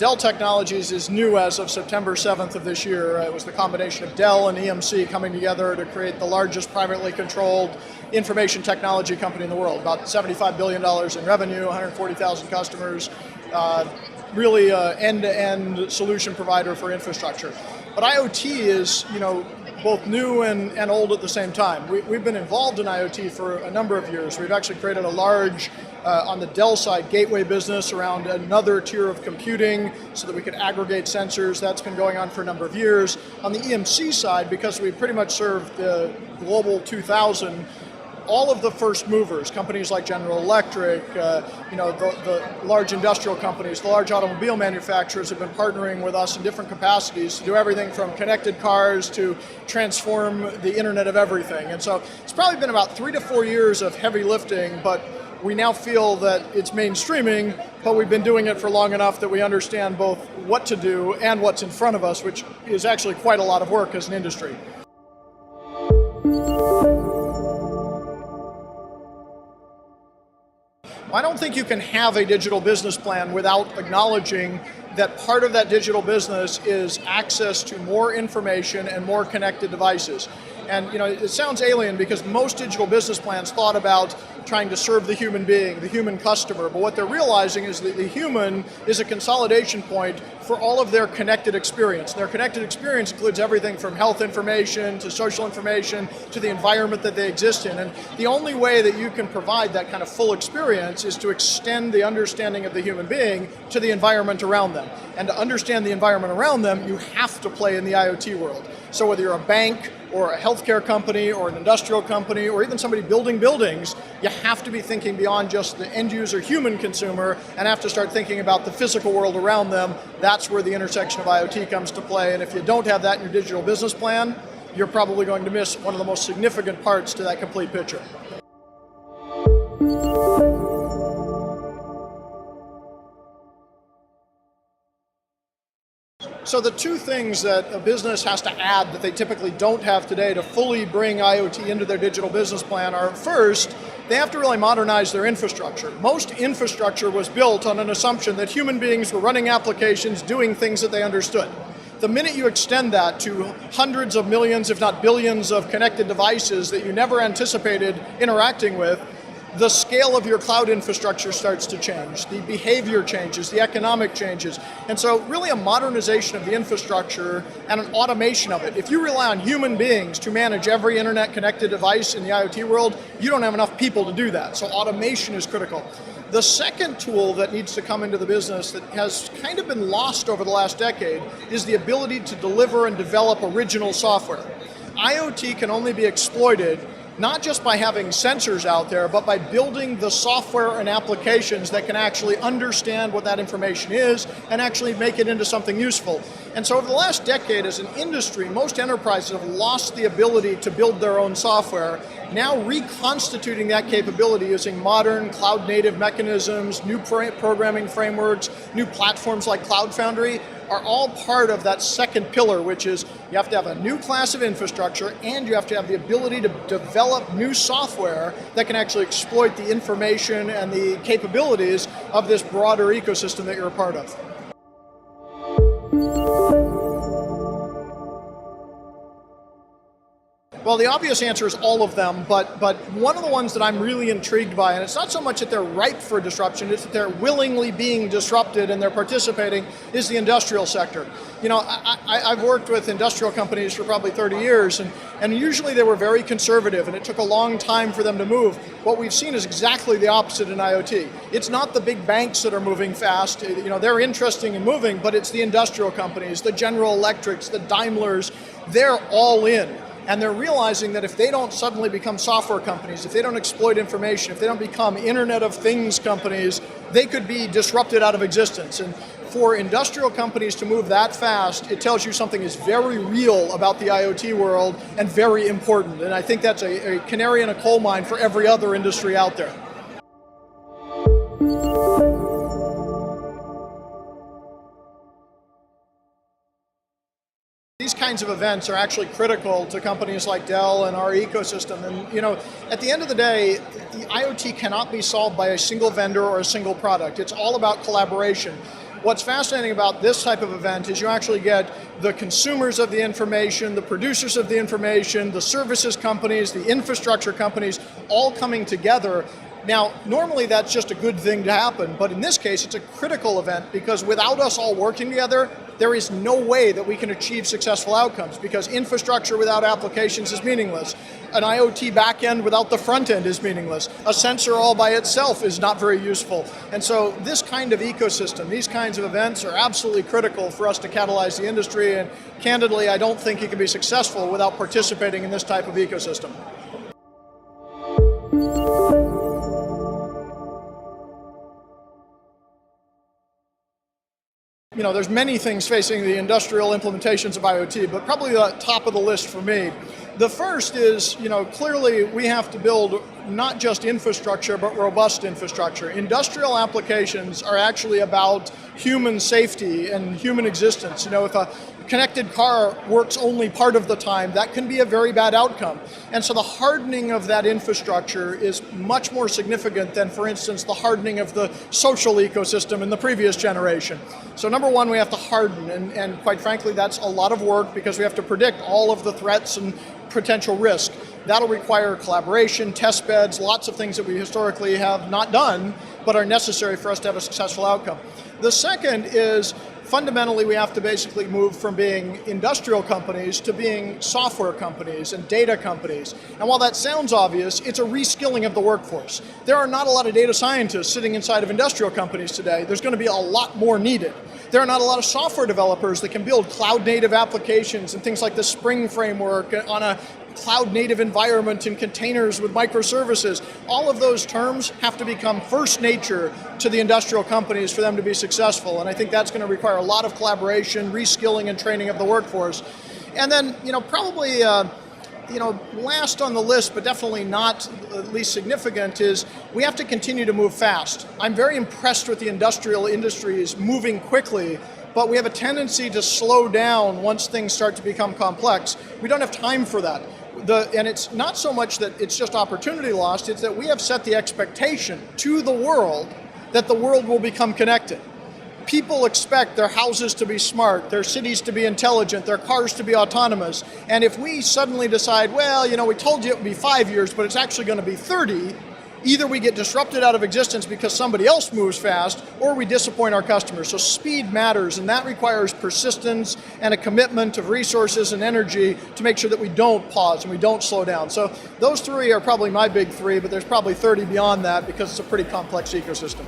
Dell Technologies is new as of September 7th of this year. It was the combination of Dell and EMC coming together to create the largest privately controlled information technology company in the world. About $75 billion in revenue, 140,000 customers, really an end-to-end solution provider for infrastructure. But IoT is, both new and old at the same time. We've been involved in IoT for a number of years. We've actually created a large, on the Dell side, gateway business around another tier of computing so that we could aggregate sensors. That's been going on for a number of years. On the EMC side, because we pretty much serve the Global 2000, all of the first movers, companies like General Electric, the large industrial companies, the large automobile manufacturers have been partnering with us in different capacities to do everything from connected cars to transform the Internet of Everything. And so it's probably been about 3 to 4 years of heavy lifting, but we now feel that it's mainstreaming, but we've been doing it for long enough that we understand both what to do and what's in front of us, which is actually quite a lot of work as an industry. I don't think you can have a digital business plan without acknowledging that part of that digital business is access to more information and more connected devices. And it sounds alien because most digital business plans thought about trying to serve the human being, the human customer, but what they're realizing is that the human is a consolidation point for all of their connected experience. Their connected experience includes everything from health information to social information to the environment that they exist in. And the only way that you can provide that kind of full experience is to extend the understanding of the human being to the environment around them. And to understand the environment around them, you have to play in the IoT world. So whether you're a bank or a healthcare company or an industrial company or even somebody building buildings, you have to be thinking beyond just the end user human consumer and have to start thinking about the physical world around them. That's where the intersection of IoT comes to play. And if you don't have that in your digital business plan, you're probably going to miss one of the most significant parts to that complete picture. So the two things that a business has to add that they typically don't have today to fully bring IoT into their digital business plan are, first, they have to really modernize their infrastructure. Most infrastructure was built on an assumption that human beings were running applications, doing things that they understood. The minute you extend that to hundreds of millions, if not billions, of connected devices that you never anticipated interacting with, the scale of your cloud infrastructure starts to change, the behavior changes, the economic changes. And so really a modernization of the infrastructure and an automation of it. If you rely on human beings to manage every internet connected device in the IoT world, you don't have enough people to do that. So automation is critical. The second tool that needs to come into the business that has kind of been lost over the last decade is the ability to deliver and develop original software. IoT can only be exploited not just by having sensors out there, but by building the software and applications that can actually understand what that information is and actually make it into something useful. And so over the last decade as an industry, most enterprises have lost the ability to build their own software. Now reconstituting that capability using modern cloud-native mechanisms, new programming frameworks, new platforms like Cloud Foundry are all part of that second pillar, which is you have to have a new class of infrastructure and you have to have the ability to develop new software that can actually exploit the information and the capabilities of this broader ecosystem that you're a part of. Well, the obvious answer is all of them, but one of the ones that I'm really intrigued by, and it's not so much that they're ripe for disruption, it's that they're willingly being disrupted and they're participating, is the industrial sector. I've worked with industrial companies for probably 30 years, and usually they were very conservative, and it took a long time for them to move. What we've seen is exactly the opposite in IoT. It's not the big banks that are moving fast. They're interesting and moving, but it's the industrial companies, the General Electrics, the Daimlers, they're all in. And they're realizing that if they don't suddenly become software companies, if they don't exploit information, if they don't become Internet of Things companies, they could be disrupted out of existence. And for industrial companies to move that fast, it tells you something is very real about the IoT world and very important. And I think that's a canary in a coal mine for every other industry out there. These kinds of events are actually critical to companies like Dell and our ecosystem. And at the end of the day, the IoT cannot be solved by a single vendor or a single product. It's all about collaboration. What's fascinating about this type of event is you actually get the consumers of the information, the producers of the information, the services companies, the infrastructure companies, all coming together. Now, normally that's just a good thing to happen, but in this case, it's a critical event because without us all working together, there is no way that we can achieve successful outcomes because infrastructure without applications is meaningless. An IoT backend without the front end is meaningless. A sensor all by itself is not very useful. And so this kind of ecosystem, these kinds of events are absolutely critical for us to catalyze the industry, and candidly, I don't think you can be successful without participating in this type of ecosystem. There's many things facing the industrial implementations of IoT, but probably the top of the list for me. The first is, clearly we have to build not just infrastructure, but robust infrastructure. Industrial applications are actually about human safety and human existence. If a connected car works only part of the time, that can be a very bad outcome. And so the hardening of that infrastructure is much more significant than, for instance, the hardening of the social ecosystem in the previous generation. So number one, we have to harden, and quite frankly, that's a lot of work because we have to predict all of the threats and potential risk. That'll require collaboration, test beds, lots of things that we historically have not done, but are necessary for us to have a successful outcome. The second is fundamentally we have to basically move from being industrial companies to being software companies and data companies. And while that sounds obvious, it's a reskilling of the workforce. There are not a lot of data scientists sitting inside of industrial companies today. There's going to be a lot more needed. There are not a lot of software developers that can build cloud-native applications and things like the Spring framework on a cloud-native environment and containers with microservices. All of those terms have to become first nature to the industrial companies for them to be successful. And I think that's going to require a lot of collaboration, reskilling, and training of the workforce. And then, probably last on the list, but definitely not least significant, is we have to continue to move fast. I'm very impressed with the industrial industries moving quickly, but we have a tendency to slow down once things start to become complex. We don't have time for that. And it's not so much that it's just opportunity lost, it's that we have set the expectation to the world that the world will become connected. People expect their houses to be smart, their cities to be intelligent, their cars to be autonomous. And if we suddenly decide, we told you it would be 5 years, but it's actually going to be 30, either we get disrupted out of existence because somebody else moves fast, or we disappoint our customers. So speed matters, and that requires persistence and a commitment of resources and energy to make sure that we don't pause and we don't slow down. So those three are probably my big three, but there's probably 30 beyond that because it's a pretty complex ecosystem.